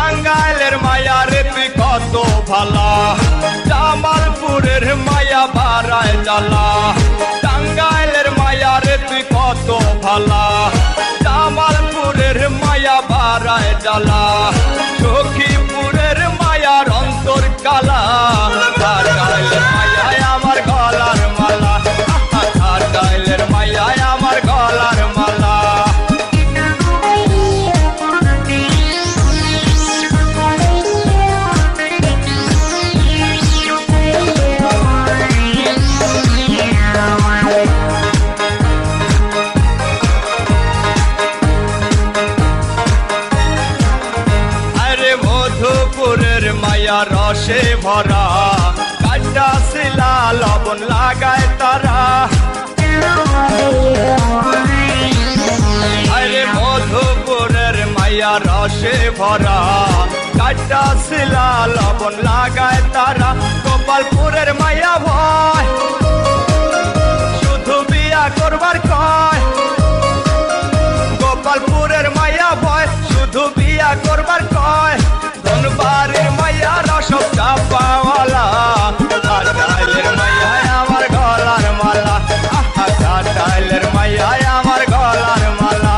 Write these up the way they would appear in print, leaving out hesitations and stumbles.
টাঙ্গাইলের মায়া রে তুই কত ভালা, জামালপুরের মায়া বাড়ায় জ্বালা। টাঙ্গাইলের মায়া রে তুই কত ভালা, জামালপুরের মায়া বাড়ায় জ্বালা। সখীপুরের মায়ার অন্তর কালা, টাঙ্গাইলের মায়ায় আমার গলার মালা, টাঙ্গাইলের মায়ায় আমার গলার মালা। মধুপুরের মায়া রসে ভরা, কাটা শিলা লবণ লাগায় তারা। আরে মধুপুরের মায়া রসে ভরা, কাটা শিলা লবণ লাগায় তারা। গোপালপুরের মায়া ভয়, শুধু বিয়া করবার কয়। গোপালপুরের মায়া ভয়, শুধু বিয়া করবার কয়। ধনবাড়ির মায়া রসব চাপাওয়ালা, টাঙ্গাইলের মায়ায় আমার গলার মালা, টাঙ্গাইলের মায়ায় আমার গলার মালা।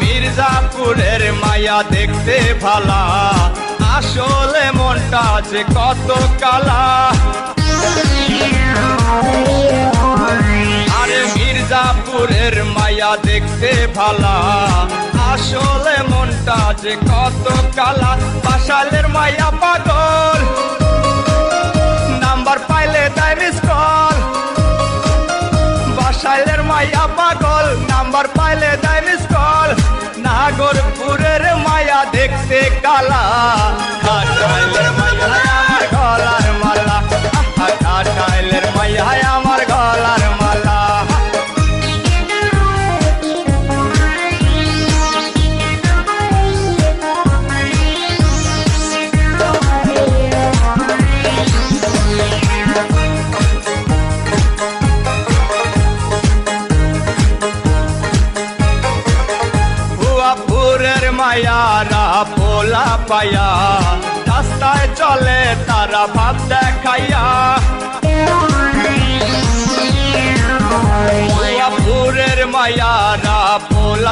মির্জাপুরের মায়া দেখতে ভালা, আসলে মনটা যে কত কালা। আরে মির্জাপুরের মায়া দেখতে ভালা, আসলে মনটা যে কত কালা। বাসাইলের মায়া পাগল, নাম্বার পাইলে দেয় মিস কল। বাসাইলের মায়া পাগল, নাম্বার পাইলে দেয় মিস কল। নাগরপুরের মায়া দেখতে কালা, টাঙ্গাইলের মায়ায় আমার গলার মালা, টাঙ্গাইলের মায়ায় আমার গলার মালা। ভুয়াপুরের মায়ারা পোলা পায়া, রাস্তায় চলে তারা ভাব দেখাইয়া। ভুয়াপুরের মায়ারা পোলা